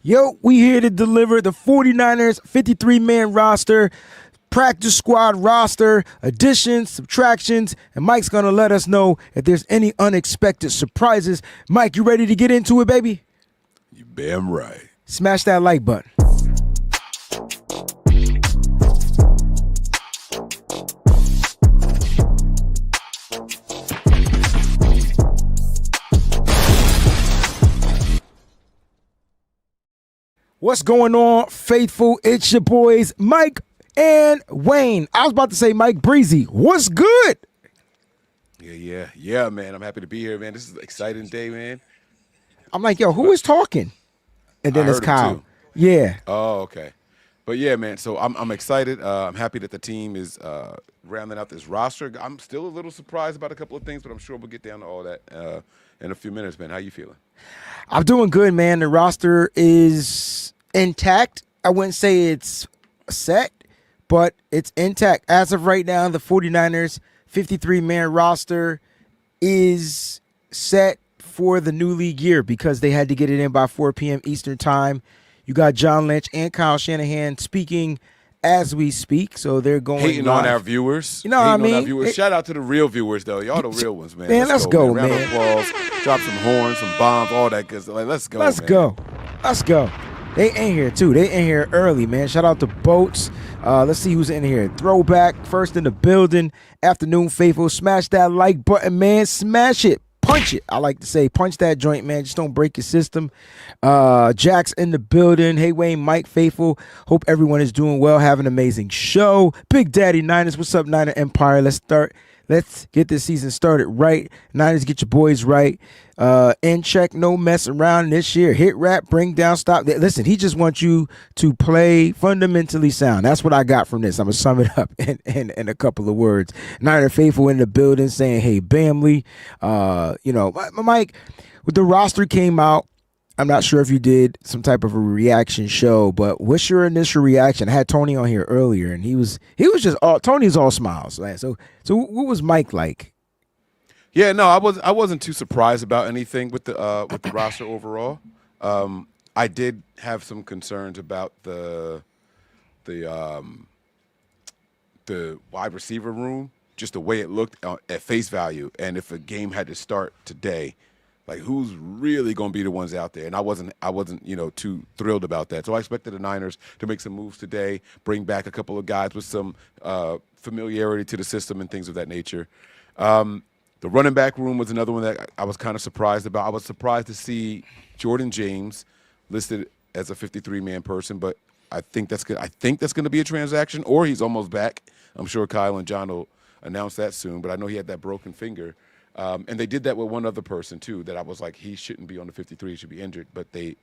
Yo, we here to deliver the 49ers 53-man roster, practice squad roster, additions, subtractions, and Mike's going to let us know if there's any unexpected surprises. Mike, you ready to get into it, baby? You damn right. Smash that like button. What's going on, faithful? It's your boys, Mike and Wayne. I was about to say Mike Breezy. What's good? Yeah, man. I'm happy to be here, man. This is an exciting day, man. I'm like, yo, who is talking? And then I it's heard him Kyle. too. Yeah. Oh, okay. But yeah, man. So I'm excited. I'm happy that the team is rounding out this roster. I'm still a little surprised about a couple of things, but I'm sure we'll get down to all that in a few minutes, man. How you feeling? I'm doing good, man. The roster is intact. I wouldn't say it's set, but it's intact. As of right now, the 49ers 53-man roster is set for the new league year because they had to get it in by 4 p.m. Eastern time. You got John Lynch and Kyle Shanahan speaking as we speak, so they're going Hating live. on our viewers. You know what I mean? On our viewers. Shout out to the real viewers, though. Y'all the real ones, man. Man, let's go, man. man. Round of applause. Drop some horns, some bombs, all that good stuff. Like, let's go, Let's man. go. Let's go. They in here, too. They in here early, man. Shout out to Boats. Let's see who's in here. Throwback, first in the building. Afternoon faithful. Smash that like button, man. Smash it. Punch it. I like to say punch that joint, man. Just don't break your system. Jack's in the building. Hey, Wayne, Mike faithful. Hope everyone is doing well. Have an amazing show. Big Daddy Niners. What's up, Niner Empire? Let's get this season started right. Niners, get your boys right. In check, no mess around this year. Hit rap, bring down, stop. Listen, he just wants you to play fundamentally sound. That's what I got from this. I'm going to sum it up in a couple of words. Niner faithful in the building saying, hey, Bamley. Mike, when the roster came out, I'm not sure if you did some type of a reaction show, but what's your initial reaction? I had Tony on here earlier, and he was just Tony's all smiles. Man. So what was Mike like? Yeah, no, I wasn't too surprised about anything with the roster overall. I did have some concerns about the wide receiver room, just the way it looked at face value, and if a game had to start today. Like, who's really going to be the ones out there? And I wasn't, too thrilled about that. So I expected the Niners to make some moves today, bring back a couple of guys with some familiarity to the system and things of that nature. The running back room was another one that I was kind of surprised about. I was surprised to see Jordan James listed as a 53-man person, but I think that's good. I think that's going to be a transaction, or he's almost back. I'm sure Kyle and John will announce that soon, but I know he had that broken finger. And they did that with one other person, too, that I was like, he shouldn't be on the 53, he should be injured. But they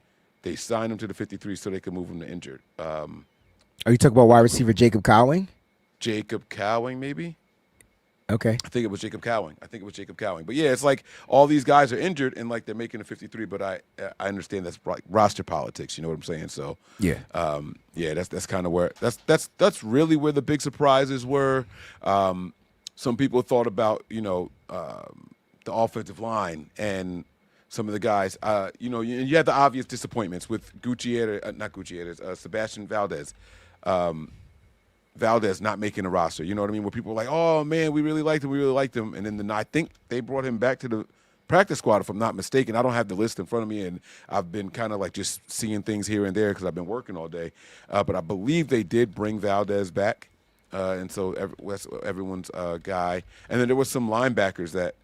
signed him to the 53 so they could move him to injured. Are you talking about wide receiver Jacob Cowing? Jacob Cowing, maybe? Okay. I think it was Jacob Cowing. But, yeah, it's like all these guys are injured and, like, they're making a 53, but I understand that's like roster politics, you know what I'm saying? So, yeah, that's kind of where – that's really where the big surprises were. Some people thought about, the offensive line and some of the guys. You had the obvious disappointments with Sebastian Valdez. Valdez not making the roster. You know what I mean? Where people were like, oh, man, we really liked him. And then I think they brought him back to the practice squad, if I'm not mistaken. I don't have the list in front of me, and I've been kind of like just seeing things here and there because I've been working all day. But I believe they did bring Valdez back. And so everyone's guy. And then there were some linebackers that,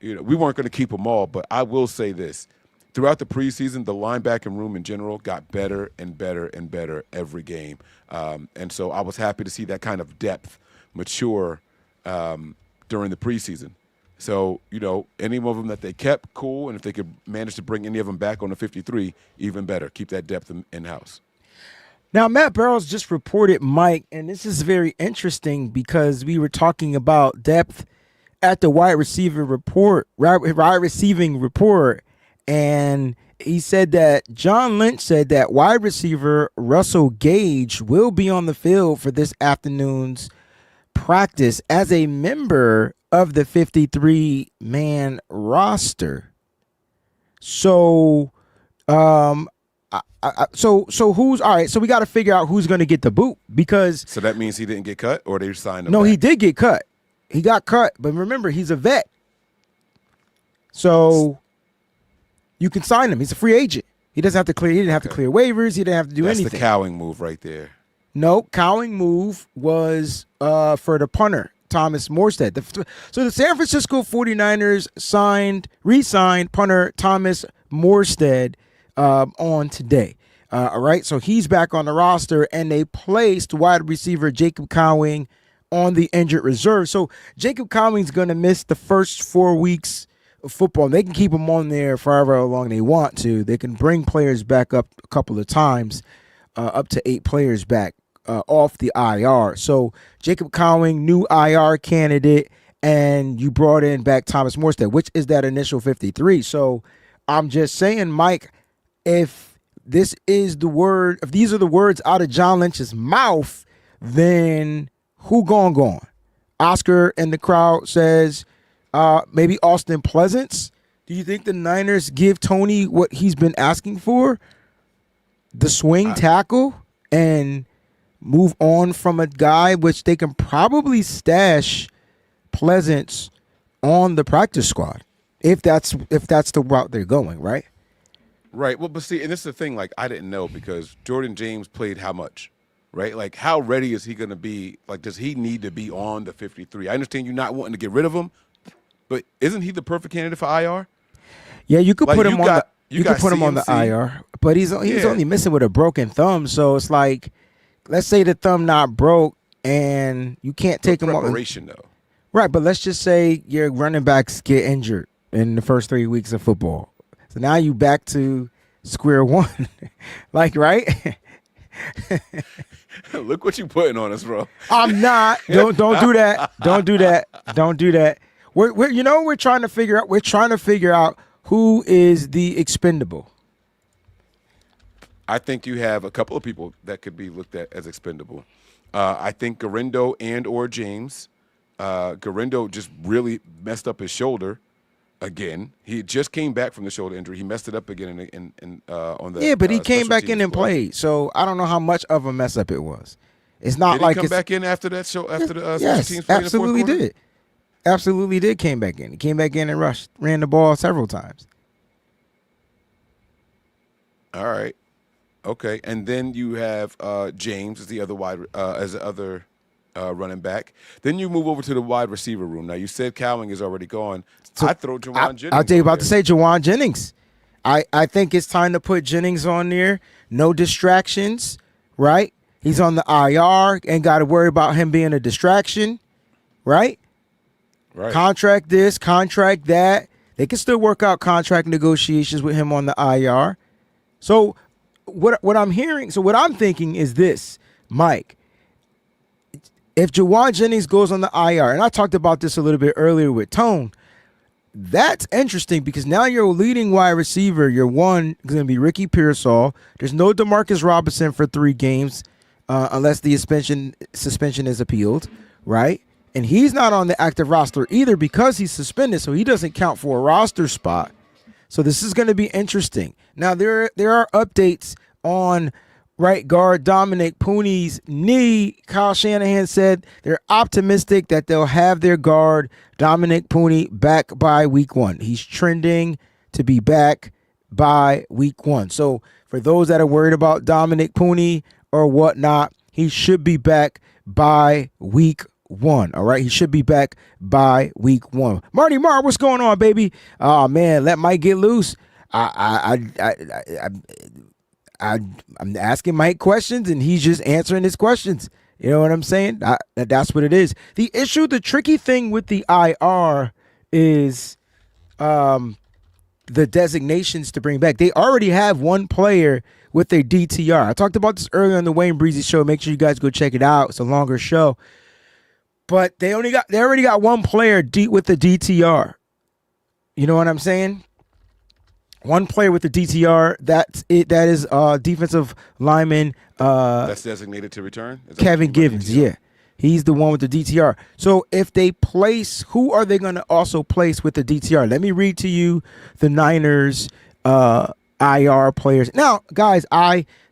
we weren't going to keep them all, but I will say this. Throughout the preseason, the linebacking room in general got better and better and better every game. And so I was happy to see that kind of depth mature during the preseason. So, any of them that they kept, cool. And if they could manage to bring any of them back on the 53, even better. Keep that depth in-house. Now, Matt Barrows just reported Mike, and this is very interesting because we were talking about depth at the wide receiving report, and he said that John Lynch said that wide receiver Russell Gage will be on the field for this afternoon's practice as a member of the 53-man roster. So, So who's all right? So we got to figure out who's going to get the boot because So that means he didn't get cut, or they signed him. no, back? he did get cut. He got cut, but remember he's a vet, so you can sign him. He's a free agent. He doesn't have to clear. He didn't have to clear waivers. He didn't have to do That's anything. the cowing move right there. No, cowing move was for the punter, Thomas Morstead. So the San Francisco 49ers re-signed punter Thomas Morstead on today. All right, so he's back on the roster, and they placed wide receiver Jacob Cowing on the injured reserve. So Jacob Cowing's going to miss the first 4 weeks of football. They can keep him on there forever long they want to. They can bring players back up a couple of times, up to 8 players back off the IR. So Jacob Cowing, new IR candidate, and you brought in back Thomas Morstead, which is that initial 53. So I'm just saying, Mike, if this is the word, if these are the words out of John Lynch's mouth, then who gone? Oscar in the crowd says maybe Austin Pleasance. Do you think the Niners give Tony what he's been asking for? The swing tackle and move on from a guy which they can probably stash Pleasance on the practice squad if that's the route they're going, right? Right. Well, but see, and this is the thing. Like, I didn't know because Jordan James played how much, right? Like, how ready is he going to be? Like, does he need to be on the 53? I understand you not wanting to get rid of him, but isn't he the perfect candidate for IR? Yeah, you could Like, put him on the you could got put him on the CMC. IR, but he's only missing with a broken thumb. So it's like, let's say the thumb not broke and you can't take him off. Preparation though. Right, but let's just say your running backs get injured in the first 3 weeks of football. So now you back to square one. Like, right? Look what you putting on us, bro. I'm not. Don't do that. Don't do that. Don't do that. We're trying to figure out who is the expendable. I think you have a couple of people that could be looked at as expendable. I think Garindo and or James. Garindo just really messed up his shoulder again. He just came back from the shoulder injury. He messed it up again on the but he came special back teams in and squad. played. So I don't know how much of a mess up it was. It's not Did like he come it's back in after that show after the special yes, teams played in the fourth absolutely quarter? did. Absolutely did came back in. He came back in and ran the ball several times. All right. Okay. And then you have James as the other running back. Then you move over to the wide receiver room. Now you said Cowing is already gone. So I throw Jawan Jennings. I'll tell you on about to there. say Jawan Jennings. I think it's time to put Jennings on there. No distractions, right? He's on the IR. Ain't got to worry about him being a distraction, right? Right. Contract this, contract that. They can still work out contract negotiations with him on the IR. So what I'm hearing, so what I'm thinking is this, Mike. If Jawan Jennings goes on the IR, and I talked about this a little bit earlier with Tone, that's interesting because now your leading wide receiver, your one, is going to be Ricky Pearsall. There's no DeMarcus Robinson for 3 games unless the suspension is appealed, right? And he's not on the active roster either because he's suspended, so he doesn't count for a roster spot. So this is going to be interesting. Now, there are updates on right guard Dominic Pooney's knee. Kyle Shanahan said they're optimistic that they'll have their guard Dominic Pooney back by week 1. He's trending to be back by week 1. So for those that are worried about Dominic Pooney or whatnot, he should be back by week 1. All right, he should be back by week 1. Marty Marr, what's going on, baby? Oh man, let Mike get loose. I'm asking Mike questions and he's just answering his questions. You know what I'm saying? That's what it is. The tricky thing with the IR is the designations to bring back. They already have one player with their DTR. I talked about this earlier on the Wayne Breezy show. Make sure you guys go check it out. It's a longer show. But they already got one player with the DTR. You know what I'm saying? One player with the DTR. That's it. That is defensive lineman. That's designated to return. Is that Kevin what you mean by Givens. DTR? Yeah, he's the one with the DTR. So if they place, who are they going to also place with the DTR? Let me read to you the Niners IR players. Now, guys,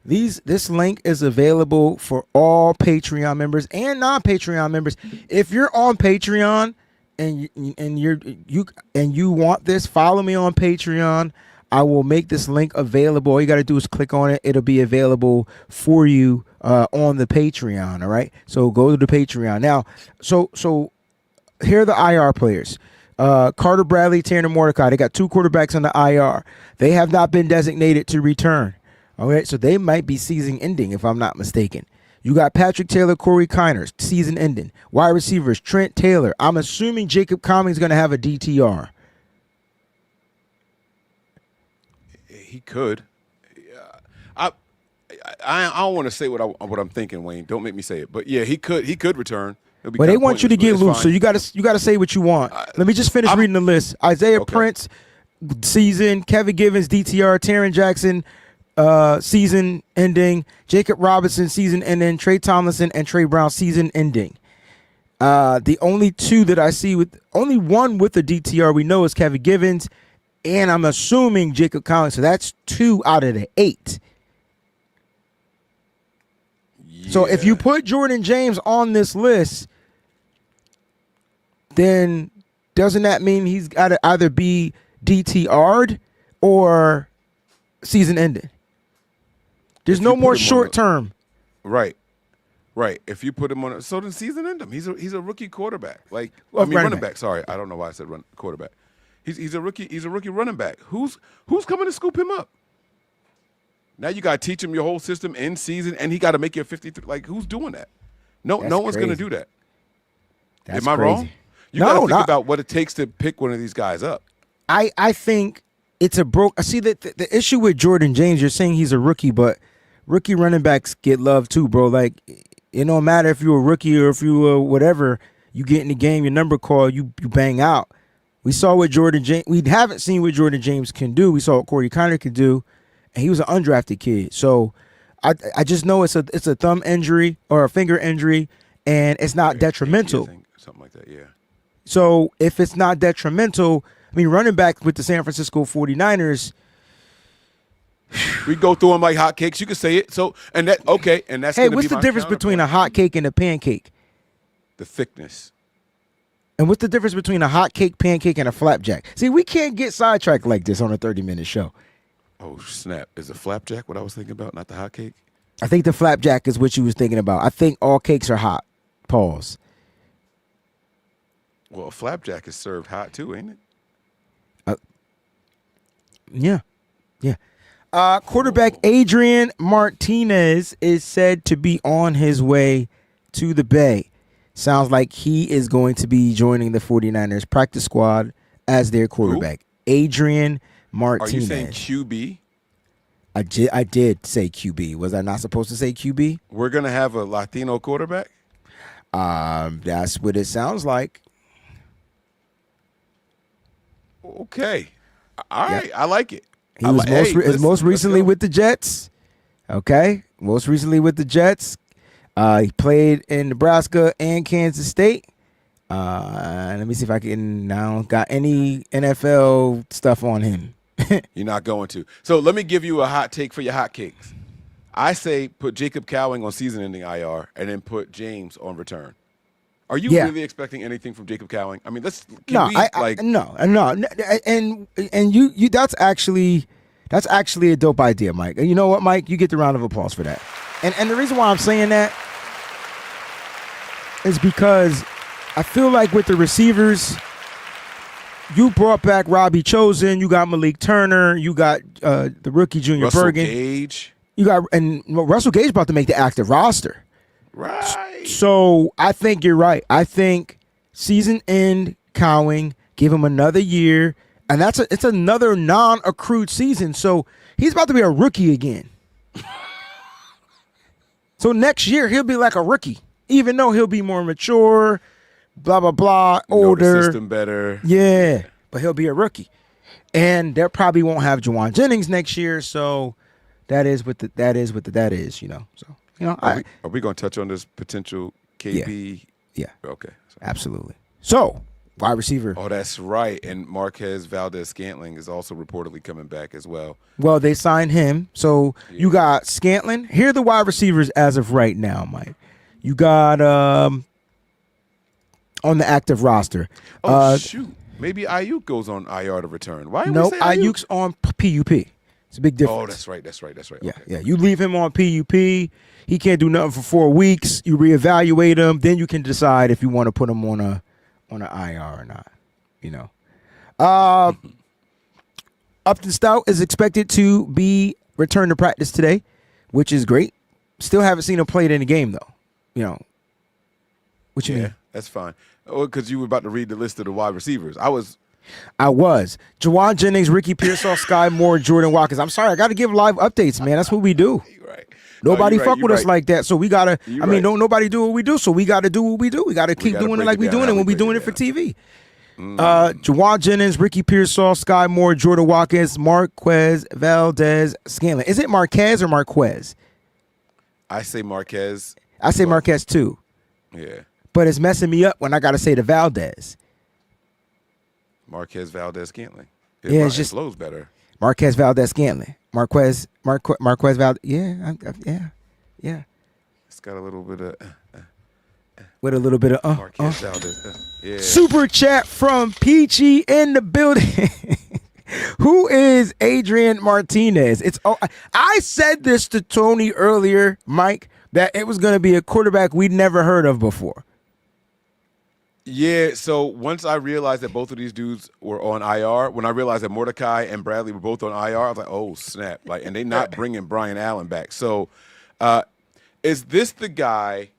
this link is available for all Patreon members and non-Patreon members. If you're on Patreon and you want this, follow me on Patreon. I will make this link available. All you got to do is click on it. It'll be available for you on the Patreon. All right. So go to the Patreon now. So here are the IR players. Carter Bradley, Tanner Mordecai. They got 2 quarterbacks on the IR. They have not been designated to return. All right. So they might be season ending, if I'm not mistaken. You got Patrick Taylor, Corey Kiners, season ending. Wide receivers, Trent Taylor. I'm assuming Jacob Conley is going to have a DTR. He could. I don't want to say what I'm thinking, Wayne. Don't make me say it. But yeah, he could return. But they want you to get loose, so you got to say what you want. Let me just finish reading the list. Isaiah Prince, season. Kevin Givens, DTR. Taron Jackson, season ending. Jacob Robinson, season ending. Trey Tomlinson and Trey Brown, season ending. The only 2 that I see only one with the DTR we know is Kevin Givens, and I'm assuming Jacob Collins. So that's 2 out of the 8. Yeah. So if you put Jordan James on this list, then doesn't that mean he's got to either be DTR'd or season ended? There's no more short term. Right. If you put him on, so then season end him. He's a rookie quarterback. Running back. Sorry, I don't know why I said quarterback. He's a rookie. He's a rookie running back. Who's coming to scoop him up? Now you got to teach him your whole system in season, and he got to make you a 53. Like, who's doing that? No one's going to do that. That's Am I crazy. wrong? You got to think about what it takes to pick one of these guys up. I think it's a broke. I see that the issue with Jordan James. You're saying he's a rookie, but rookie running backs get love too, bro. Like, it don't matter if you're a rookie or if you were whatever. You get in the game, your number call, you bang out. We saw what Jordan James. We haven't seen what Jordan James can do. We saw what Corey Kiner could do, and he was an undrafted kid. So I just know it's a thumb injury or a finger injury, and it's not detrimental. Something like that, yeah. So if it's not detrimental, I mean, running back with the San Francisco 49ers. We go through them like hotcakes. You can say it. So and that's Hey, what's the difference between a hot cake and a pancake? The thickness. And what's the difference between a hot cake, pancake, and a flapjack? See, we can't get sidetracked like this on a 30-minute show. Oh, snap. Is a flapjack what I was thinking about, not the hot cake? I think the flapjack is what you was thinking about. I think all cakes are hot. Pause. Well, a flapjack is served hot too, ain't it? Yeah. Quarterback Adrian Martinez is said to be on his way to the Bay. Sounds like he is going to be joining the 49ers practice squad as their quarterback. Who? Adrian Martinez. Are you saying QB? I did say QB. Was I not supposed to say QB? We're going to have a Latino quarterback? That's what it sounds like. Okay. All right. I like it. He was most recently with the Jets. Okay. Most recently with the Jets. He played in Nebraska and Kansas State. Let me see if I can now got any NFL stuff on him. You're not going to. So let me give you a hot take for your hot cakes. I say put Jacob Cowing on season-ending IR and then put James on return. Are you really expecting anything from Jacob Cowing? I mean, no. And you that's actually a dope idea, Mike. And you know what, Mike? You get the round of applause for that. And the reason why I'm saying that is because I feel like with the receivers, you brought back Robbie Chosen, you got Malik Turner, you got the rookie Junior Russell Bergen. Gage. Russell Gage about to make the active roster. Right. So I think you're right. I think season end Cowing, give him another year, and it's another non-accrued season. So he's about to be a rookie again. So next year he'll be like a rookie, even though he'll be more mature, blah blah blah, older, know the system better. Yeah, but he'll be a rookie, and they probably won't have Juwan Jennings next year. So that is what that is. You know. So. Are we going to touch on this potential KB? Yeah. Okay. Absolutely. So wide receiver. Oh, that's right. And Marquez Valdez-Scantling is also reportedly coming back as well. Well, they signed him. So you got Scantling. Here are the wide receivers as of right now, Mike. You got on the active roster. Shoot. Maybe Ayuk goes on IR to return. Why? No, Ayuk's on PUP. It's a big difference. Oh, that's right. Yeah, Okay. yeah. You leave him on PUP. He can't do nothing for 4 weeks. You reevaluate him. Then you can decide if you want to put him on an IR or not. You know. Upton Stout is expected to be returned to practice today, which is great. Still haven't seen him play it in the game though. You know. What you mean? That's fine. Oh, because you were about to read the list of the wide receivers. I was. Jawan Jennings, Ricky Pearsall, Sky Moore, Jordan Watkins. I'm sorry, I got to give live updates, man. That's what we do. You're right. Nobody fuck with us like that, so we gotta. Don't Right. nobody do what we do, so we gotta do what we do. We gotta keep doing it like we doing it when we doing it for TV. Jawan Jennings, Ricky Pearsall, Sky Moore, Jordan Watkins, Marquez Valdez Scantling. Is it Marquez or Marquez? I say Marquez. I say Marquez too, Yeah. but it's messing me up when I gotta say the Valdez. Marquez Valdez-Scantling. Yeah, it's it just flows better. Marquez Valdez Scantling. Marquez Valdez. Yeah, yeah. It's got a little bit of With a little bit of Marquez Valdez. Yeah. Super chat from Peachy in the building. Who is Adrian Martinez? I said this to Tony earlier, Mike, that it was going to be a quarterback we'd never heard of before. Yeah, so once I realized that both of these dudes were on IR, when I realized that Mordecai and Bradley were both on IR, I was like, oh, snap. Like, and they not bringing Brian Allen back. So is this the guy?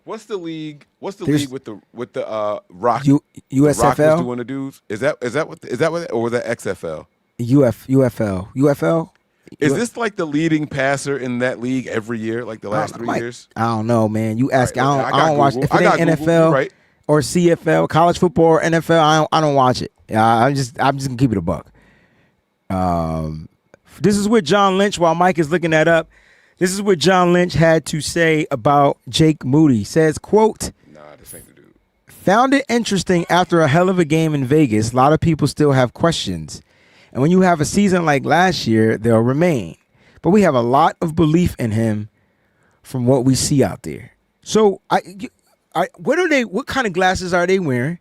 What's the league? What's the league with the Rock? USFL? The Rock was doing the dudes? Is that what or was that XFL? UFL? Is this like the leading passer in that league every year, like the last 3 years? I don't know, man. You ask. Right, okay. I don't watch. If it ain't NFL right. or CFL, college football or NFL, I don't watch it. I'm just gonna keep it a buck. This is what John Lynch. While Mike is looking that up, this is what John Lynch had to say about Jake Moody. Says, "Quote." Nah, this ain't the dude. Found it interesting after a hell of a game in Vegas. A lot of people still have questions. And when you have a season like last year, they'll remain. But we have a lot of belief in him from what we see out there. So what kind of glasses are they wearing?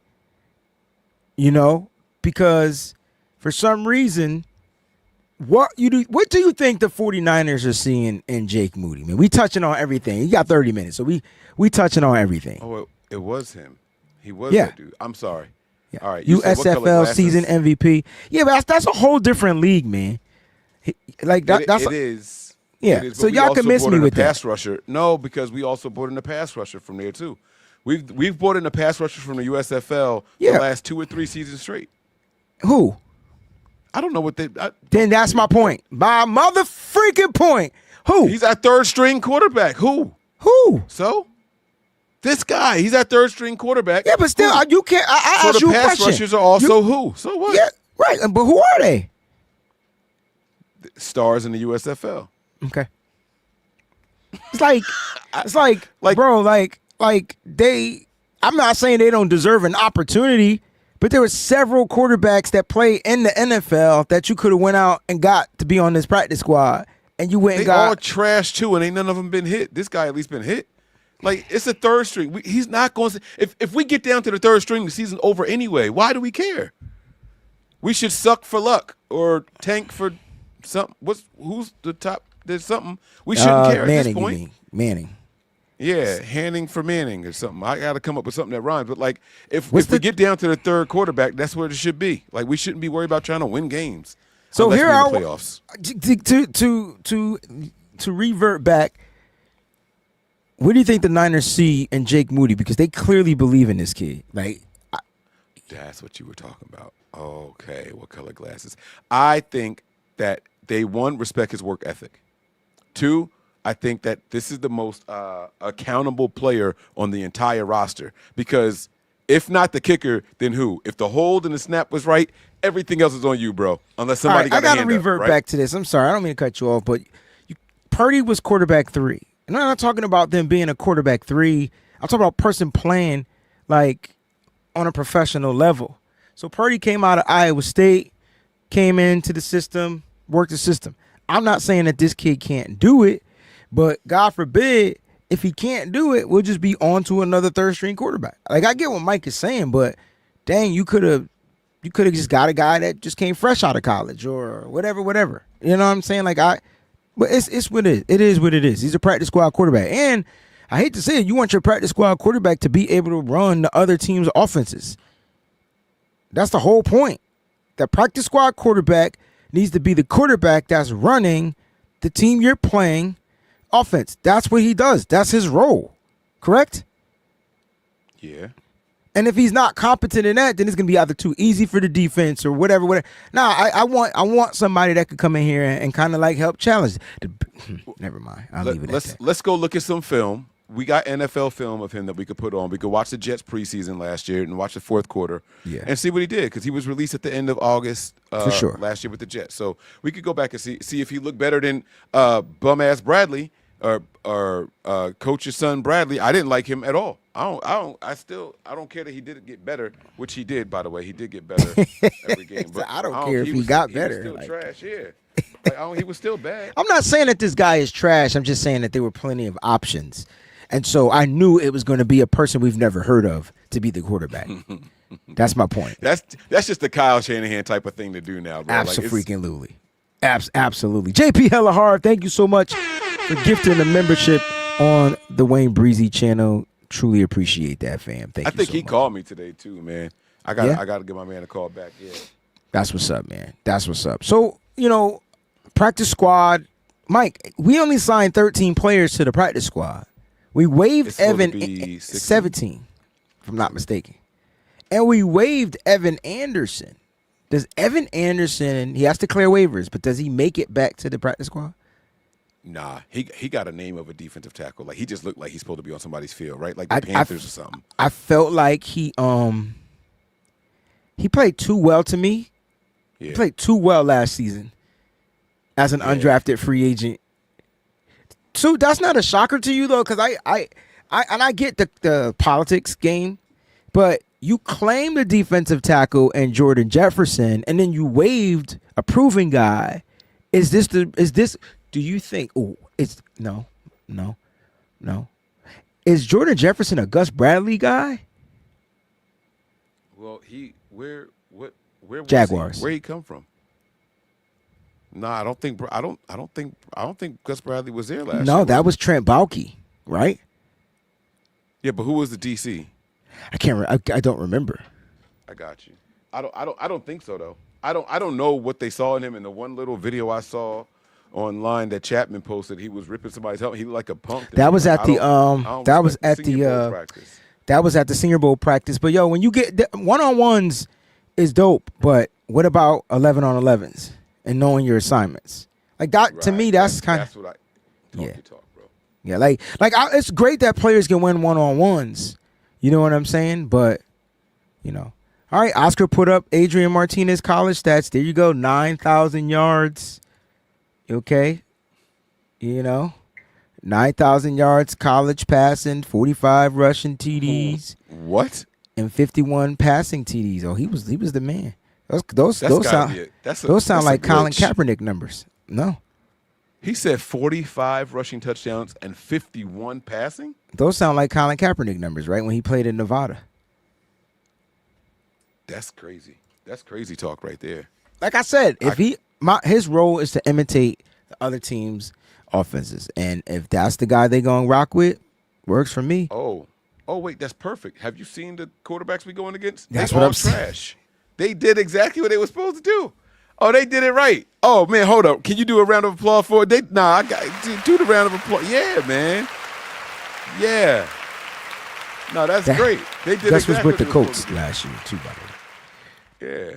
You know, because for some reason, what do you think the 49ers are seeing in Jake Moody? Man, we touching on everything. You got 30 minutes, so we touching on everything. Oh, it was him. He was that dude. I'm sorry. Yeah. All right. USFL season MVP. Yeah, but that's a whole different league, man. It is. Yeah. It is, so y'all can miss me with pass that. rusher. No, because we also brought in a pass rusher from there too. We've brought in a pass rusher from the USFL the last 2 or 3 seasons straight. Who? I don't know what they. Then that's my point. My mother freaking point. Who? He's our third string quarterback. Who? So. This guy, he's our third string quarterback. Yeah, but still, you can't. I asked you a question. So the pass rushers are also who? So what? Yeah, right. But who are they? Stars in the USFL. Okay. It's like, bro, they. I'm not saying they don't deserve an opportunity, but there were several quarterbacks that play in the NFL that you could have went out and got to be on this practice squad, and you went and got all trash too, and ain't none of them been hit. This guy at least been hit. Like, it's a third string. He's not going to. If we get down to the third string, the season's over anyway. Why do we care? We should suck for luck or tank for something. Who's the top? There's something. We shouldn't care Manning, at this point. you mean. Manning. Yeah, Hanning for Manning or something. I got to come up with something that rhymes. But, like, if we get down to the third quarterback, that's where it should be. Like, we shouldn't be worried about trying to win games. So here are the playoffs. To revert back. What do you think the Niners see in Jake Moody? Because they clearly believe in this kid. That's what you were talking about. Okay, what color glasses? I think that they, 1, respect his work ethic. 2, I think that this is the most accountable player on the entire roster. Because if not the kicker, then who? If the hold and the snap was right, everything else is on you, bro. Unless somebody got a hand up. I got to revert back to this. I'm sorry. I don't mean to cut you off, but Purdy was quarterback 3. And I'm not talking about them being a quarterback 3. I'm talking about person playing like on a professional level. So Purdy came out of Iowa State, came into the system, worked the system. I'm not saying that this kid can't do it, but God forbid, if he can't do it, we'll just be on to another third string quarterback. Like, I get what Mike is saying, but dang, you could have just got a guy that just came fresh out of college or whatever. You know what I'm saying? Like, but it's what it is. It is what it is. He's a practice squad quarterback. And I hate to say it, you want your practice squad quarterback to be able to run the other team's offenses. That's the whole point. The practice squad quarterback needs to be the quarterback that's running the team you're playing offense. That's what he does. That's his role. Correct? Yeah. And if he's not competent in that, then it's gonna be either too easy for the defense or whatever. Nah, I want somebody that could come in here and kind of like help challenge. Never mind. I'll leave it at that. Let's go look at some film. We got NFL film of him that we could put on. We could watch the Jets preseason last year and watch the fourth quarter and see what he did, because he was released at the end of August For sure. last year with the Jets. So we could go back and see if he looked better than bum-ass Bradley or coach's son Bradley. I didn't like him at all. I don't care that he didn't get better, which he did, by the way. He did get better every game. But I don't care if he got better. He was still trash, yeah. He was still bad. I'm not saying that this guy is trash. I'm just saying that there were plenty of options. And so I knew it was going to be a person we've never heard of to be the quarterback. That's my point. That's just the Kyle Shanahan type of thing to do now, bro. Absolutely. Absolutely. JP Hella Hard, thank you so much for gifting the membership on the Wayne Breezy channel. Truly appreciate that, fam. Thank you. I think so he much. called me today too, man. I got to give my man a call back. Yeah. That's what's up, man. That's what's up. So, practice squad, Mike, we only signed 13 players to the practice squad. We waived Evan 17, if I'm not mistaken. And we waived Evan Anderson. Does Evan Anderson, he has to clear waivers, but does he make it back to the practice squad? Nah, he got a name of a defensive tackle. Like, he just looked like he's supposed to be on somebody's field, right? Like the Panthers or something. I felt like he played too well to me. Yeah. He played too well last season as an undrafted free agent. So that's not a shocker to you though, because I get the politics game, but you claim the defensive tackle and Jordan Jefferson, and then you waived a proven guy. Is this? Do you think? Oh, it's no. Is Jordan Jefferson a Gus Bradley guy? Well, where was Jaguars. Where he come from? No, I don't think Gus Bradley was there last year. No, that was Trent Baalke, right? Yeah, but who was the DC? I don't remember. I got you. I don't think so though. I don't know what they saw in him. In the one little video I saw online that Chapman posted, he was ripping somebody's helmet. He looked like a punk. That was at the practice. That was at the Senior Bowl practice. But yo, when you get one-on-ones is dope, but what about 11-on-11s and knowing your assignments? Like that, right. To me, that's kind of what talk, bro. Yeah, it's great that players can win one-on-ones. You know what I'm saying? But all right, Oscar put up Adrian Martinez college stats. There you go, 9,000 yards. Okay, 9,000 yards college passing, 45 rushing TDs. What? And 51 passing TDs. Oh, he was the man. Those sound like Colin Kaepernick numbers. No. He said 45 rushing touchdowns and 51 passing? Those sound like Colin Kaepernick numbers, right? When he played in Nevada. That's crazy. That's crazy talk right there. Like I said, his role is to imitate the other team's offenses. And if that's the guy they going to rock with, works for me. Oh, wait, that's perfect. Have you seen the quarterbacks we going against? That's what I'm trash. They did exactly what they were supposed to do. Oh, they did it right. Oh, man, hold up. Can you do a round of applause for it? I got do the round of applause. Yeah, man. Yeah. No, that's great. They did Gus exactly was with the what they were Colts supposed to do. last year, too, by the way. Yeah.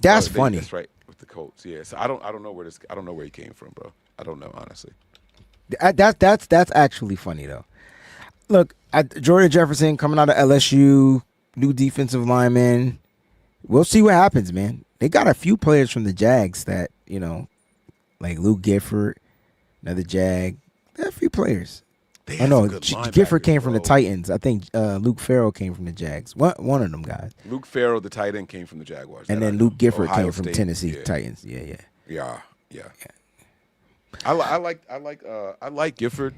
That's funny. That's right, with the Colts. Yeah. So I don't know where he came from, bro. I don't know, honestly. That's actually funny though. Look, Jordan Jefferson coming out of LSU, new defensive lineman. We'll see what happens, man. They got a few players from the Jags that, like Luke Gifford, another Jag. There are a few players. They Oh had no, some good Gifford came linebackers, from the bro. Titans. I think Luke Farrell came from the Jags. One of them guys. Luke Farrell, the tight end, came from the Jaguars. And That I then know. Luke Gifford Ohio came from State, Tennessee yeah. Titans. Yeah. Yeah. I like Gifford.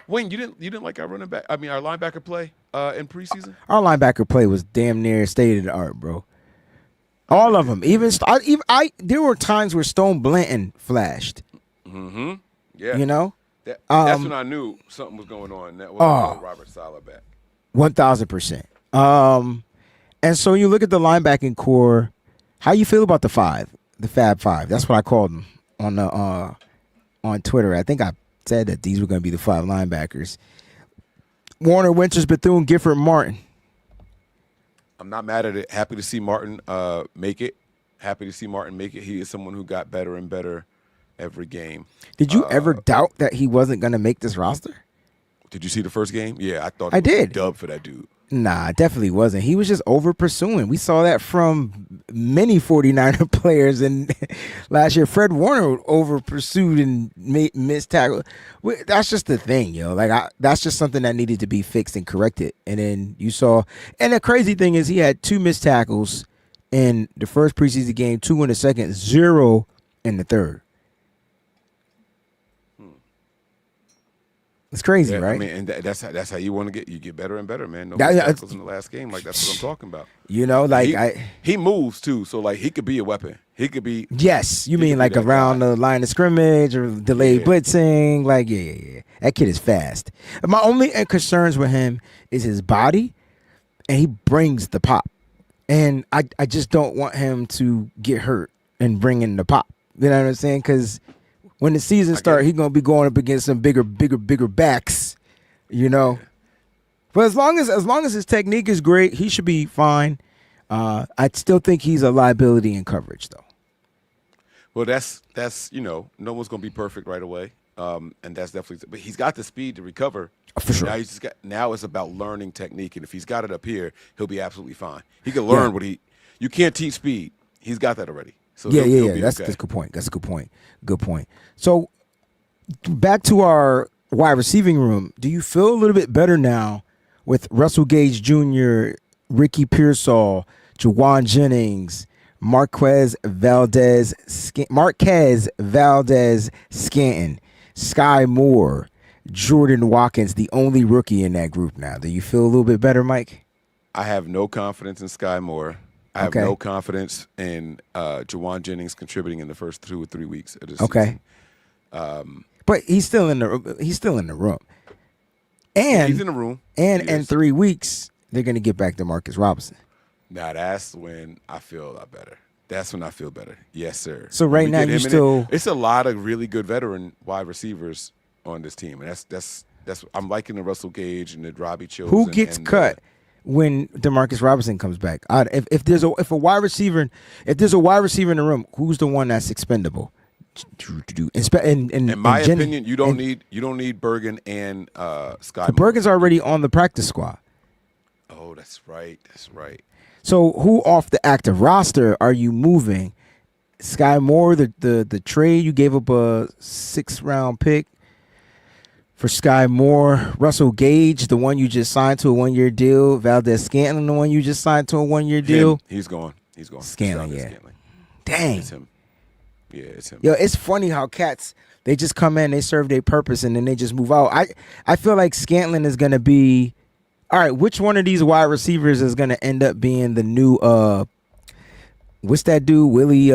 Wayne, you didn't like our running back. I mean, our linebacker play in preseason. Our linebacker play was damn near state of the art, bro. All of them. Even there were times where Stone Blanton flashed. Mm-hmm. Yeah. You know, That's when I knew something was going on. That was Robert Saleh back. 1,000%. And so you look at the linebacking core. How you feel about the Fab Five? That's what I called them on Twitter. I think I said that these were going to be the 5 linebackers: Warner, Winters, Bethune, Gifford, Martin. I'm not mad at it. Happy to see Martin make it. He is someone who got better and better every game. Did you ever doubt that he wasn't going to make this roster? Did you see the first game? Yeah, I thought I it was did. a dub for that dude. Nah, definitely wasn't. He was just over pursuing. We saw that from many 49er players. And last year, Fred Warner over pursued and missed tackle. That's just the thing, yo. Like, that's just something that needed to be fixed and corrected. And then you saw, and the crazy thing is he had 2 missed tackles in the first preseason game, 2 in the second, 0 in the third. It's crazy, Yeah, right? I mean, and that's how you want to get. You get better and better, man. No tackles in the last game. Like, that's what I'm talking about. You know, like he moves too, so like he could be a weapon. He could be. Yes, you mean like around the line of scrimmage or delayed blitzing? Like, yeah. That kid is fast. My only concerns with him is his body, and he brings the pop. And I just don't want him to get hurt and bring in the pop. You know what I'm saying? Because when the season starts, he's gonna be going up against some bigger backs, you know. Yeah. But as long as his technique is great, he should be fine. I still think he's a liability in coverage, though. Well, that's no one's gonna be perfect right away, and that's definitely. But he's got the speed to recover. For sure. Now it's about learning technique, and if he's got it up here, he'll be absolutely fine. He can learn you can't teach speed. He's got that already. So yeah. That's a good point. That's a good point. Good point. So back to our wide receiving room. Do you feel a little bit better now with Russell Gage Jr., Ricky Pearsall, Jawan Jennings, Marquez Valdez Scanton, Sky Moore, Jordan Watkins, the only rookie in that group now? Do you feel a little bit better, Mike? I have no confidence in Sky Moore. I have no confidence in Jawan Jennings contributing in the first 2 or 3 weeks of this season. But he's still in the room. And he's in the room. And in 3 weeks, they're going to get back to Marcus Robinson. Now that's when I feel a lot better. That's when I feel better. Yes, sir. So right now you still it's a lot of really good veteran wide receivers on this team, and that's I'm liking the Russell Gage and the Robbie Childs. Who gets cut when DeMarcus Robinson comes back? If there's a wide receiver in the room, who's the one that's expendable? In my opinion, you don't need Bergen and Sky. Bergen's already on the practice squad. Oh, that's right. So who off the active roster are you moving? Sky Moore, the trade you gave up a 6th round pick for Sky Moore. Russell Gage, the one you just signed to a 1-year deal. Valdez Scantlin, the one you just signed to a 1-year deal. He's gone. Scantlin, yeah. Scantlin. Dang. It's him. Yeah, it's him. Yo, it's funny how cats, they just come in, they serve their purpose, and then they just move out. I feel like Scantlin is going to be, all right, which one of these wide receivers is going to end up being the new, what's that dude, Willie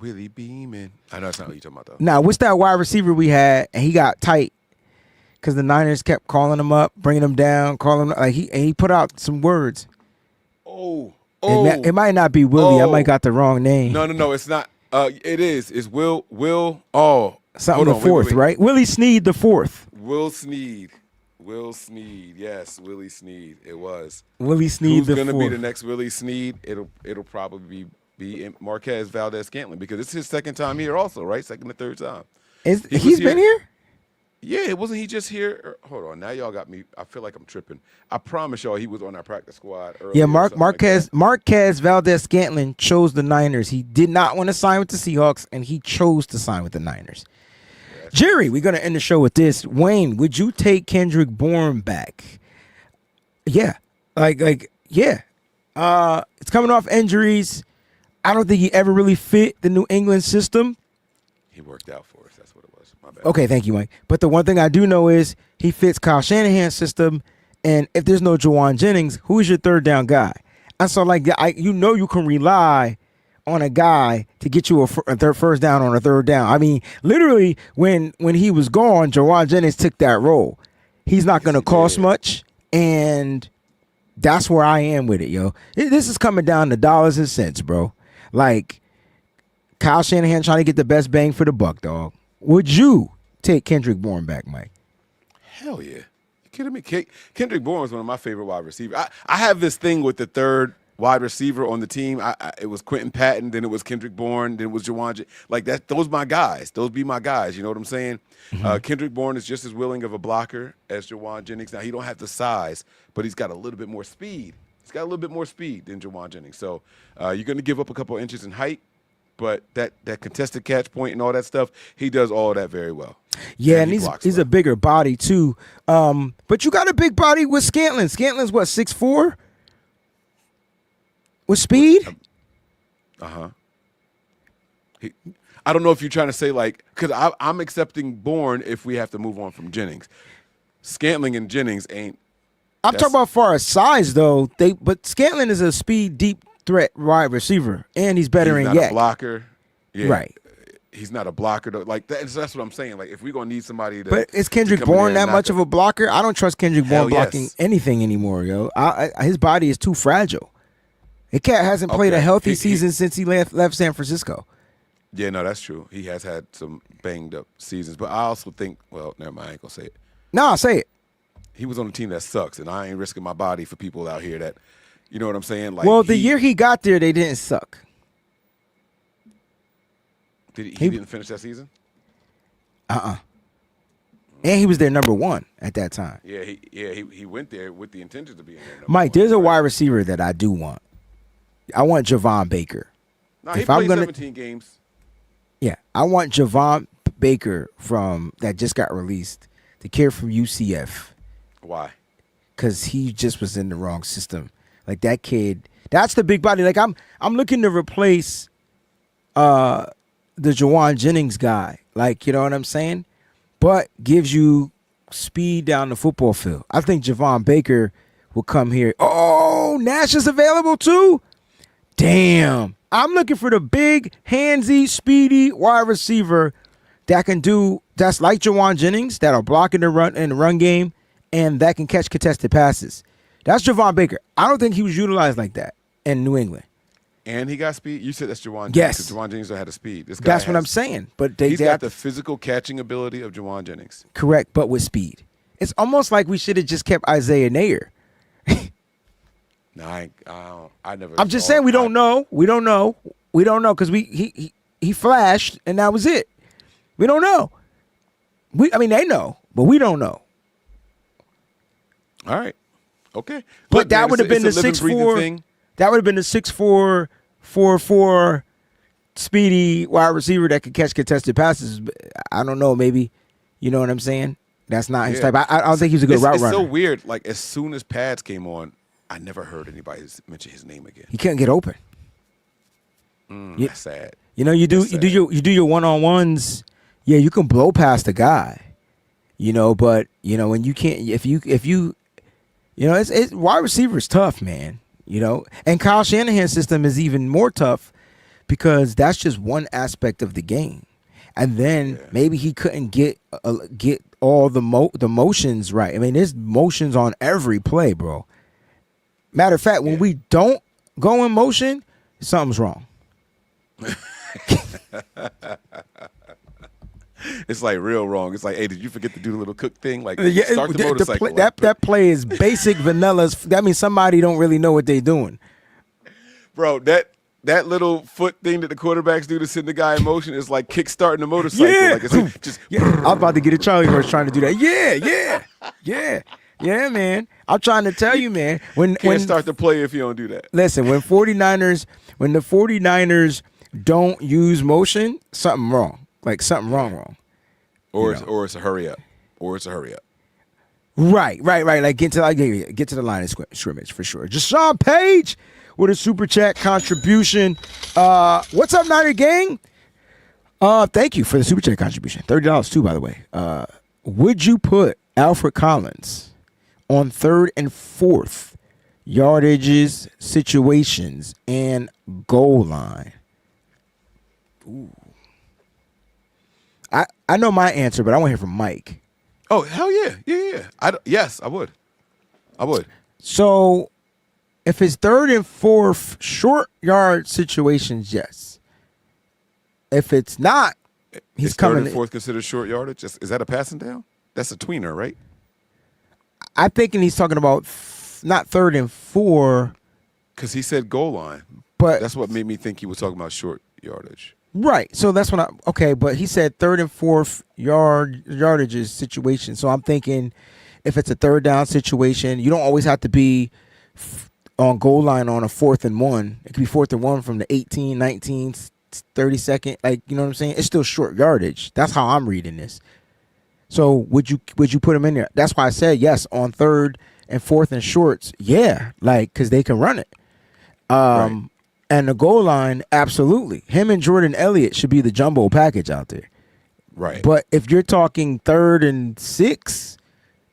Beeman. I know it's not what you're talking about, though. Nah, what's that wide receiver we had, and he got tight because the Niners kept calling him up, bringing him down, calling him, like he put out some words. It might not be Willie. I might got the wrong name. No, it's not. It is. It's Will. Oh, something the fourth, right? Willie Snead the fourth. Will Snead. Yes, Willie Snead. It was Willie Snead. Who's gonna be the next Willie Snead? It'll probably be Marquez Valdez Scantlin because it's his second time here, also, right? Second or third time. He's been here? Yeah, wasn't he just here? Hold on, now y'all got me. I feel like I'm tripping. I promise y'all he was on our practice squad earlier. Yeah, Marquez Valdez Scantlin chose the Niners. He did not want to sign with the Seahawks, and he chose to sign with the Niners. Jerry, we're gonna end the show with this. Wayne, would you take Kendrick Bourne back? Yeah, yeah. It's coming off injuries. I don't think he ever really fit the New England system. He worked out for us. That's what it was. My bad. Okay, thank you, Mike. But the one thing I do know is he fits Kyle Shanahan's system. And if there's no Jawan Jennings, who is your third down guy? And so, you can rely on a guy to get you a first down on a third down. I mean, literally, when he was gone, Jawan Jennings took that role. He's not going to cost much, and that's where I am with it, yo. This is coming down to dollars and cents, bro. Like, Kyle Shanahan trying to get the best bang for the buck, dog. Would you take Kendrick Bourne back, Mike? Hell yeah. You kidding me? Kendrick Bourne is one of my favorite wide receivers. I have this thing with the third wide receiver on the team. It was Quentin Patton, then it was Kendrick Bourne, then it was Jawan. Like that, those my guys. Those be my guys. You know what I'm saying? Mm-hmm. Kendrick Bourne is just as willing of a blocker as Jawan Jennings. Now he don't have the size, but he's got a little bit more speed. He's got a little bit more speed than Jawan Jennings. So you're going to give up a couple inches in height, but that contested catch point and all that stuff, he does all that very well. Yeah, and he's a bigger body too. But you got a big body with Scantling. Scantlin's what, 6'4"? With speed? I don't know if you're trying to say because I'm accepting Bourne if we have to move on from Jennings. Scantling and Jennings ain't. I'm talking about far as size though. But Scantling is a speed deep threat wide receiver, and he's better in He's not a blocker. Yeah, right. He's not a blocker though. Like that's what I'm saying. Like if we're gonna need somebody to. But is Kendrick Bourne that much of a blocker? I don't trust Kendrick Bourne blocking anything anymore, yo. His body is too fragile. The cat hasn't played a healthy season since he left San Francisco. Yeah, no, that's true. He has had some banged up seasons, but I also think, well, never mind, I ain't gonna say it. No, say it. He was on a team that sucks, and I ain't risking my body for people out here that, you know what I'm saying? Like, well, the year he got there, they didn't suck. He didn't finish that season? And he was their number one at that time. Yeah, he went there with the intention to be in there. Mike, there's a wide receiver that I do want. I want Javon Baker. No, he played 17 games. Yeah, I want Javon Baker that just got released, the kid from UCF. Why? Because he just was in the wrong system. Like that kid, that's the big body. Like I'm looking to replace the Jawan Jennings guy. Like, you know what I'm saying? But gives you speed down the football field. I think Javon Baker will come here. Oh, Nash is available too? Damn. I'm looking for the big, handsy, speedy wide receiver that's like Jawan Jennings, that'll block in the run game, and that can catch contested passes. That's Javon Baker. I don't think he was utilized like that in New England. And he got speed? You said that's Jawan Jennings. Yes. Jawan Jennings had a speed. That's what I'm saying. But he's got the physical catching ability of Jawan Jennings. Correct, but with speed. It's almost like we should have just kept Isaiah Nayer. No, I never. I'm just saying we don't know. We don't know because he flashed and that was it. We don't know. They know, but we don't know. All right. Okay. But look, that man, would have been the 6'4". That would have been the 6'4", 4'4" speedy wide receiver that could catch contested passes. I don't know. Maybe, you know what I'm saying? That's not his type. I don't think he's a good route runner. It's so weird. Like as soon as pads came on, I never heard anybody mention his name again. He couldn't get open. That's sad. You know, you do your one-on-ones. Yeah, you can blow past a guy. You know, but you know when you can't. If you it's wide receiver is tough, man. You know, and Kyle Shanahan's system is even more tough because that's just one aspect of the game. And then maybe he couldn't get all the motions right. I mean, there's motions on every play, bro. Matter of fact, when we don't go in motion, something's wrong. It's like real wrong. It's like, hey, did you forget to do the little cook thing? Like start the motorcycle. That play is basic vanilla. That means somebody don't really know what they're doing. Bro, that little foot thing that the quarterbacks do to send the guy in motion is like kick-starting the motorcycle. Yeah. Like it's just I was about to get a Charlie horse trying to do that. Yeah, man. I'm trying to tell you, man. Can't start the play if you don't do that. Listen, when the 49ers don't use motion, something wrong. Like something wrong. Or know. or it's a hurry up. Or it's a hurry up. Right. Like get to the line of scrimmage for sure. Deshaun Page with a super chat contribution. What's up, Niner gang? Thank you for the super chat contribution. $30 too, by the way. Would you put Alfred Collins on 3rd and 4th yardages, situations, and goal line? Ooh. I know my answer, but I want to hear from Mike. Oh, hell yeah. Yeah. Yes, I would. So if it's 3rd and 4th short yard situations, yes. If it's not, he's is coming. 3rd and 4th considered short yardage? Is that a passing down? That's a tweener, right? I'm thinking he's talking about not 3rd and 4. Because he said goal line. But that's what made me think he was talking about short yardage. Right. So that's when okay, but he said 3rd and 4th yardages situation. So I'm thinking if it's a 3rd down situation, you don't always have to be on goal line on a 4th and 1. It could be 4th and 1 from the 18, 19, 30-second. Like, you know what I'm saying? It's still short yardage. That's how I'm reading this. So would you put him in there? That's why I said yes on 3rd and 4th and shorts. Yeah, like because they can run it. Right. And the goal line, absolutely. Him and Jordan Elliott should be the jumbo package out there. Right. But if you're talking 3rd and 6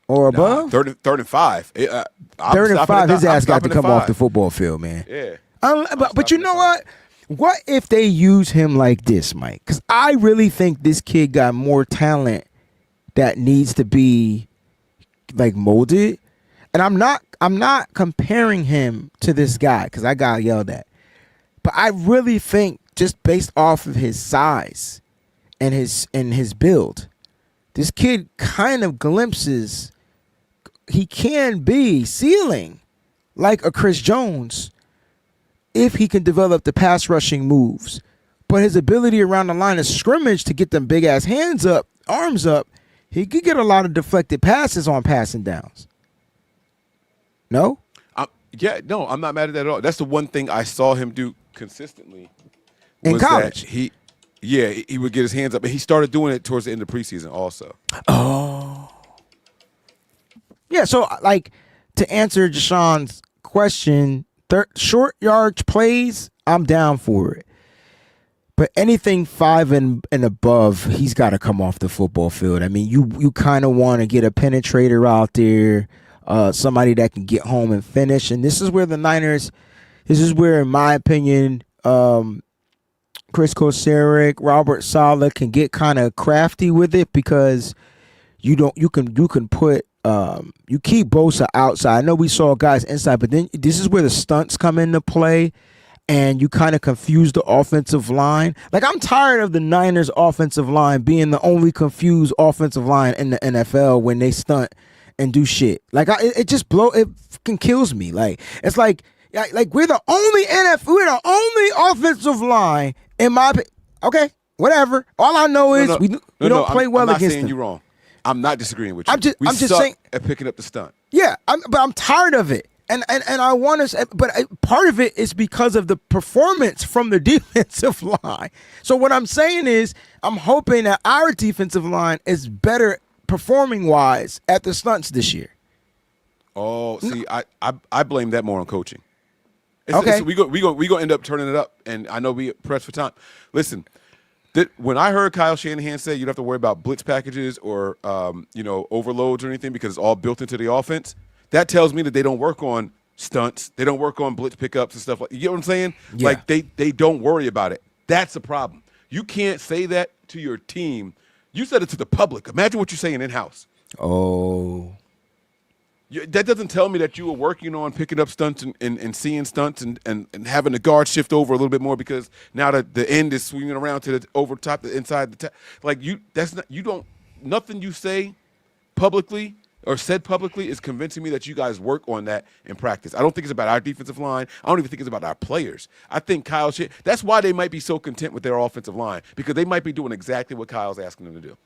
or above, 3rd and 5. 3rd and 5, his ass got to come off the football field, man. Yeah. But you know what? What if they use him like this, Mike? Because I really think this kid got more talent that needs to be like molded. And I'm not comparing him to this guy because I got yelled at. But I really think just based off of his size and his build, this kid kind of glimpses he can be ceiling like a Chris Jones if he can develop the pass rushing moves. But his ability around the line of scrimmage to get them big ass hands up, arms up, he could get a lot of deflected passes on passing downs. No? No, I'm not mad at that at all. That's the one thing I saw him do consistently in college. He would get his hands up, and he started doing it towards the end of preseason also. Oh. Yeah, so like to answer Deshaun's question, short yard plays, I'm down for it. But anything 5 and above, he's got to come off the football field. I mean, you kind of want to get a penetrator out there, somebody that can get home and finish. And this is where the Niners, in my opinion, Chris Kosaric, Robert Saleh can get kind of crafty with it because you can put you keep Bosa outside. I know we saw guys inside, but then this is where the stunts come into play. And you kind of confuse the offensive line. Like, I'm tired of the Niners offensive line being the only confused offensive line in the NFL when they stunt and do shit. Like, it fucking kills me. Like, it's like we're the only offensive line in my opinion. Okay, whatever. All I know is we don't play well against them. I'm not saying you're wrong. I'm not disagreeing with you. I'm just suck saying at picking up the stunt. Yeah, but I'm tired of it. And I want to, but part of it is because of the performance from the defensive line. So what I'm saying is, I'm hoping that our defensive line is better performing wise at the stunts this year. Oh, see, I blame that more on coaching. Okay, we go end up turning it up, and I know we pressed for time. Listen, when I heard Kyle Shanahan say you don't have to worry about blitz packages or overloads or anything because it's all built into the offense. That tells me that they don't work on stunts. They don't work on blitz pickups and stuff like. You get what I'm saying? Yeah. Like they don't worry about it. That's a problem. You can't say that to your team. You said it to the public. Imagine what you're saying in house. Oh, that doesn't tell me that you were working on picking up stunts and seeing stunts and having the guard shift over a little bit more because now that the end is swinging around to the over top, the inside the like you. That's not you don't nothing you say publicly. Or said publicly is convincing me that you guys work on that in practice. I don't think it's about our defensive line. I don't even think it's about our players. I think that's why they might be so content with their offensive line because they might be doing exactly what Kyle's asking them to do.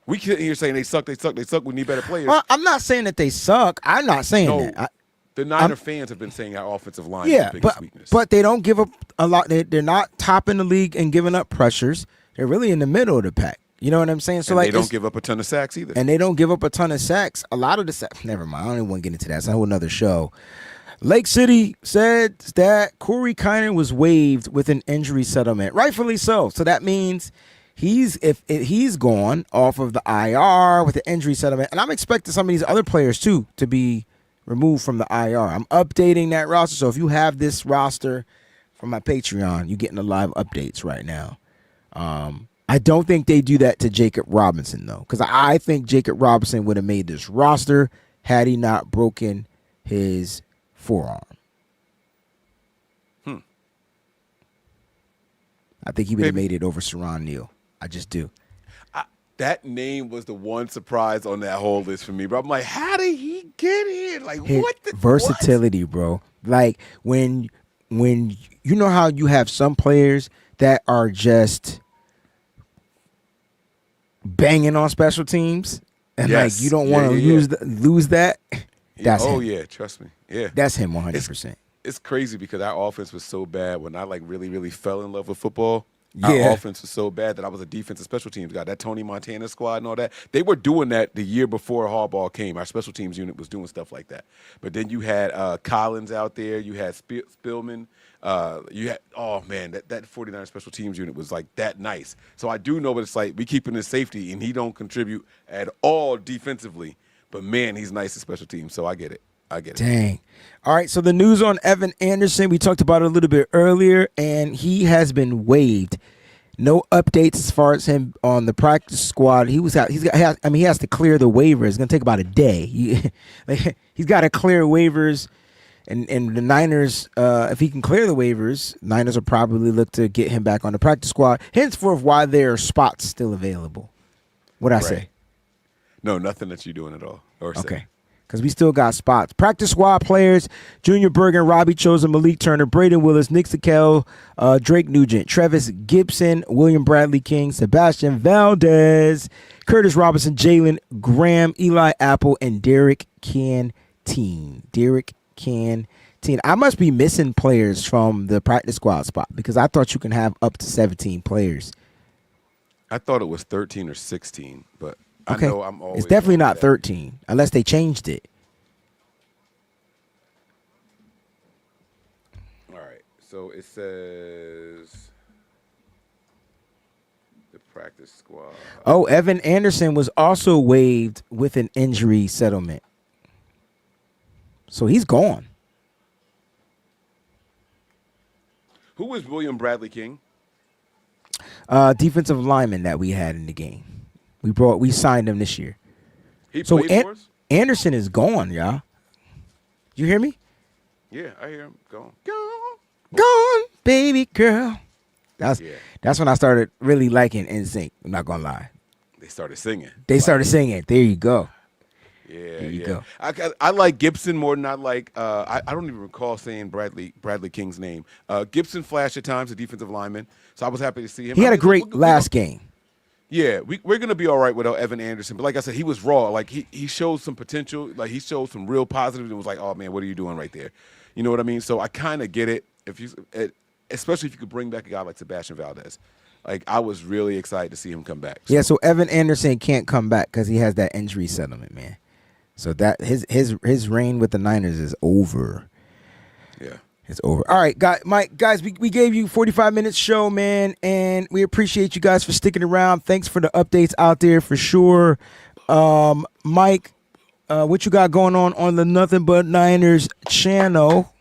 We can't hear saying they suck. We need better players. Well, I'm not saying that they suck. I'm not saying that. The Niner fans have been saying our offensive line is the biggest weakness. But they don't give up a lot. They're not top in the league and giving up pressures. They're really in the middle of the pack. You know what I'm saying? So And like they don't give up a ton of sacks either. and they don't give up a ton of sacks. A lot of the sacks. Never mind. I don't even want to get into that. It's a whole nother show. Lake City said that Corey Kiner was waived with an injury settlement, rightfully so. So that means if he's gone off of the IR with the injury settlement, and I'm expecting some of these other players too to be removed from the IR. I'm updating that roster. So if you have this roster from my Patreon, you're getting the live updates right now. I don't think they do that to Jacob Robinson though, because I think Jacob Robinson would have made this roster had he not broken his forearm. I think he would have made it over Saron Neal. I just do. That name was the one surprise on that whole list for me, bro. I'm like, how did he get here? Like, what? Versatility, bro. Like when you know how you have some players that are just banging on special teams, and like you don't want to lose that. That's him. Yeah, trust me. Yeah, that's him 100%. It's crazy because our offense was so bad when I like really fell in love with football. Our offense was so bad that I was a defensive special teams guy. That Tony Montana squad and all that, they were doing that the year before Harbaugh came. Our special teams unit was doing stuff like that. But then you had Collins out there. You had Spillman. You had, oh, man, that 49 special teams unit was like that nice. So I do know what it's like. We keep him in safety, and he don't contribute at all defensively. But, man, he's nice at special teams, so I get it. Dang. All right, so the news on Evan Anderson, we talked about it a little bit earlier, and he has been waived. No updates as far as him on the practice squad. He has to clear the waivers. It's going to take about a day. He's got to clear waivers, and the Niners, if he can clear the waivers, Niners will probably look to get him back on the practice squad. Henceforth, why there are spots still available. What'd I say? No, nothing that you're doing at all. Okay. Because we still got spots. Practice squad players: Junior Bergen, Robbie Chosen, Malik Turner, Braden Willis, Nick Sakel, Drake Nugent, Travis Gibson, William Bradley King, Sebastian Valdez, Curtis Robinson, Jalen Graham, Eli Apple, and Derek Canteen. I must be missing players from the practice squad spot because I thought you can have up to 17 players. I thought it was 13 or 16, but okay. I know I'm always. It's definitely not 13 unless they changed it. All right. So it says the practice squad. Oh, Evan Anderson was also waived with an injury settlement. So he's gone. Who was William Bradley King? Defensive lineman that we had in the game. We signed him this year. He played for us? Anderson is gone, y'all. You hear me? Yeah, I hear him. Gone, baby girl. That's when I started really liking NSYNC. I'm not gonna lie. They started singing. There you go. Yeah, there you go. I like Gibson more than I like. I don't even recall saying Bradley King's name. Gibson flashed at times, a defensive lineman. So I was happy to see him. He had a great last game. Yeah, we're gonna be all right without Evan Anderson. But like I said, he was raw. Like he showed some potential. Like he showed some real positives. And was like, oh man, what are you doing right there? You know what I mean? So I kind of get it. Especially if you could bring back a guy like Sebastian Valdez. Like I was really excited to see him come back. So. Yeah. So Evan Anderson can't come back because he has that injury settlement, man. So that his reign with the Niners is over. Yeah. It's over. All right, guys, we gave you 45 minutes show, man, and we appreciate you guys for sticking around. Thanks for the updates out there for sure. Mike, what you got going on the Nothing But Niners channel?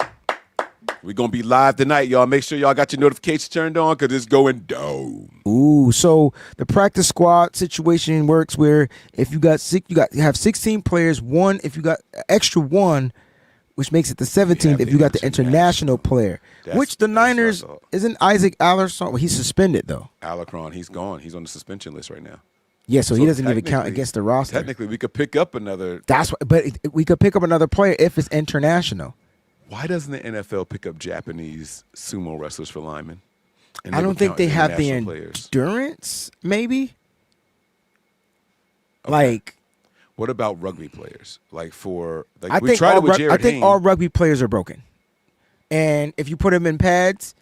We're going to be live tonight, y'all. Make sure y'all got your notifications turned on because it's going down. Ooh, so the practice squad situation works where if you have 16 players, if you got extra one, which makes it the 17th if you got the international player. Which the Niners, isn't Isaac Allerson? Well, he's suspended, though. Alarcon, he's gone. He's on the suspension list right now. Yeah, so he doesn't even count against the roster. Technically, we could pick up another. But we could pick up another player if it's international. Why doesn't the NFL pick up Japanese sumo wrestlers for linemen? I don't think they have the endurance, maybe. Okay. Like. What about rugby players? I think all rugby players are broken, and if you put them in pads,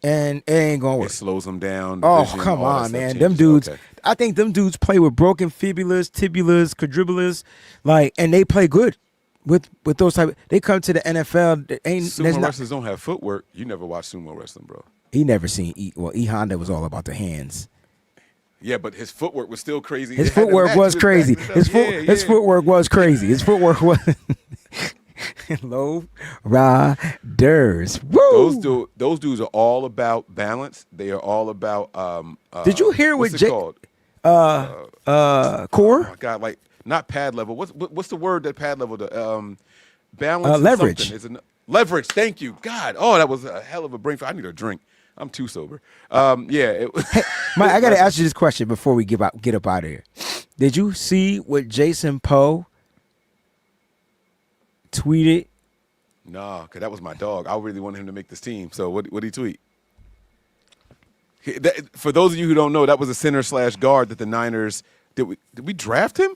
and it ain't gonna work. It slows them down. Oh, come on, man! Them dudes. Okay. I think them dudes play with broken fibulas, tibulas, quadribulas, like, and they play good with those type. They come to the NFL. Sumo wrestlers don't have footwork. You never watched sumo wrestling, bro. He never seen E Honda was all about the hands. Yeah, but his footwork was still crazy. His footwork was crazy. His footwork was crazy. His footwork was low riders. Woo! Those dudes are all about balance. They are all about Did you hear what what's it called? core? Oh my God, like not pad level. What's the word that pad level? The balance. Leverage. Is leverage. Thank you. God. Oh, that was a hell of a brain fart. I need a drink. I'm too sober. Yeah. Hey, Mike, I got to ask you this question before we get up out of here. Did you see what Jason Poe tweeted? Nah, because that was my dog. I really wanted him to make this team. So what did he tweet? For those of you who don't know, that was a center/guard that the Niners did. We draft him?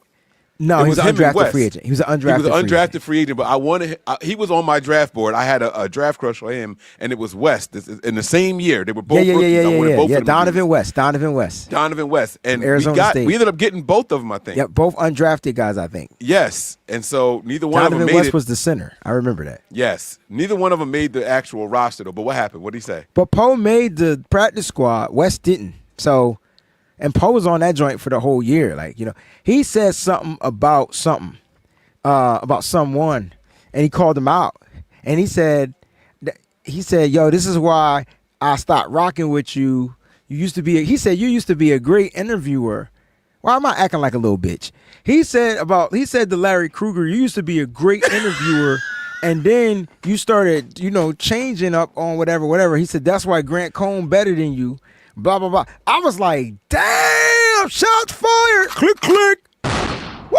No, he was an undrafted free agent. He was an undrafted free agent, but I wanted. He was on my draft board. I had a draft crush on him, and it was West. In the same year, they were both rookies. I wanted both of them. Donovan West, and Arizona State. We ended up getting both of them. I think. Yep, both undrafted guys. I think. Yes, and so neither one of them made Donovan West it. was the center. I remember that. Yes, neither one of them made the actual roster though. But what happened? What did he say? But Poe made the practice squad. West didn't. So. And Poe was on that joint for the whole year. Like, you know, he said something about someone, and he called him out. And he said, yo, this is why I stopped rocking with you. You used to be, you used to be a great interviewer. Why am I acting like a little bitch? He said to Larry Krueger, you used to be a great interviewer. And then you started, changing up on whatever. He said, that's why Grant Cohn better than you. Blah, blah, blah. I was like, damn, shots fired. Click, click. Woo,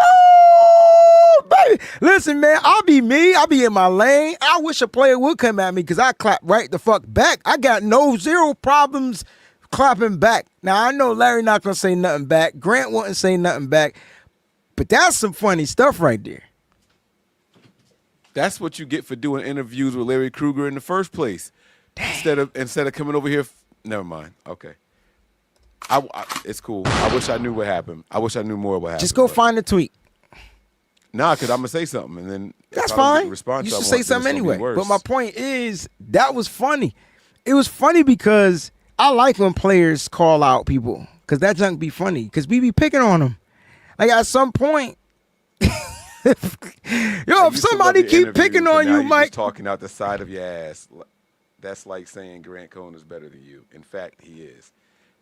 baby. Listen, man, I'll be me. I'll be in my lane. I wish a player would come at me because I clap right the fuck back. I got zero problems clapping back. Now, I know Larry not going to say nothing back. Grant wouldn't say nothing back. But that's some funny stuff right there. That's what you get for doing interviews with Larry Krueger in the first place. Damn. Instead of coming over here. Never mind. Okay. It's cool. I wish I knew what happened. I wish I knew more what happened. Just go find the tweet. Nah, because I'm going to say something. And then that's fine. You should say something anyway. But my point is, that was funny. It was funny because I like when players call out people because that junk be funny because we be picking on them. Like at some point, if somebody keep picking on you, Mike. Just talking out the side of your ass. That's like saying Grant Cohn is better than you. In fact, he is.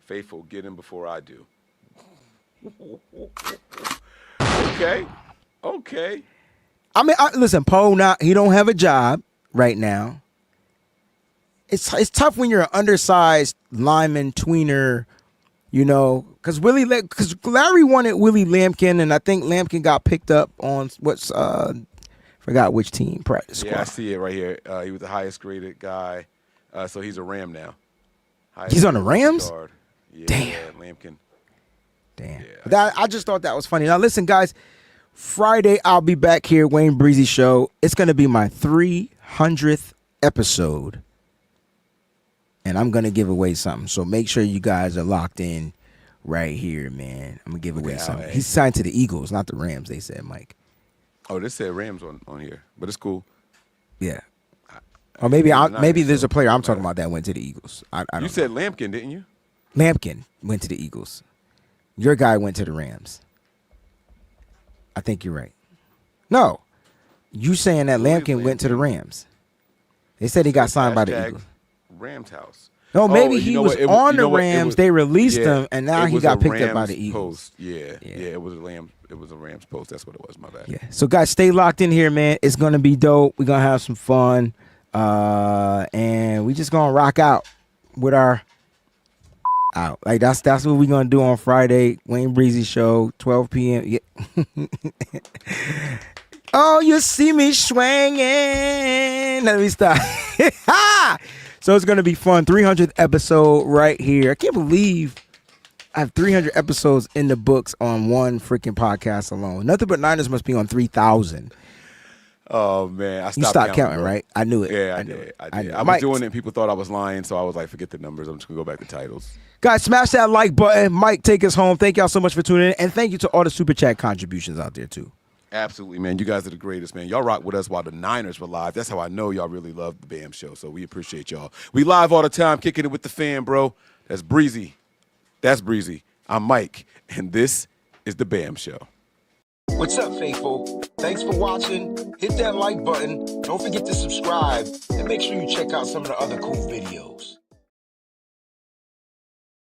Faithful, get him before I do. Okay. I mean, listen, Poe, he don't have a job right now. It's tough when you're an undersized lineman, tweener, because Larry wanted Willie Lampkin, and I think Lampkin got picked up on forgot which team practice squad. Yeah, I see it right here. He was the highest graded guy, so he's a Ram now. He's on the Rams? Yeah, damn. Lampkin. Damn. Yeah, I just thought that was funny. Now, listen, guys. Friday, I'll be back here, Wayne Breezy Show. It's going to be my 300th episode, and I'm going to give away something. So make sure you guys are locked in right here, man. I'm going to give away something. He's signed to the Eagles, not the Rams, they said, Mike. Oh, this said Rams on here, but it's cool. Yeah. Or maybe there's a player I'm talking about that went to the Eagles. I don't You said Lampkin, didn't you? Lampkin went to the Eagles. Your guy went to the Rams. I think you're right. No. You saying that Lampkin went to the Rams. They said he got signed by the Eagles. Rams house. No, maybe he was on the Rams. They released him, and now he got picked up by the Eagles. Yeah, it was a Rams post. That's what it was. My bad. Yeah. So guys, stay locked in here, man. It's gonna be dope. We're gonna have some fun, and we just gonna rock out with our out. Like that's what we're gonna do on Friday. Wayne Breezy Show, 12 p.m. Yeah. Oh, you see me swinging. Let me stop. So it's going to be fun. 300th episode right here. I can't believe I have 300 episodes in the books on one freaking podcast alone. Nothing But Niners must be on 3,000. Oh man, I You stopped stopped counting, bro. right? I knew it. Yeah, I I knew did. it. I I did. knew I it. was Mike, doing it and people thought I was lying, so I was like, forget the numbers. I'm just gonna go back to titles. guys, smash that like button. Mike, take us home. Thank y'all so much for tuning in. And thank you to all the super chat contributions out there, too. Absolutely, man. You guys are the greatest, man. Y'all rock with us while the Niners were live. That's how I know y'all really love the BAM show. So we appreciate y'all. We live all the time, kicking it with the fan, bro. That's Breezy. That's Breezy. I'm Mike, and this is the BAM show. What's up, faithful? Thanks for watching. Hit that like button. Don't forget to subscribe. And make sure you check out some of the other cool videos.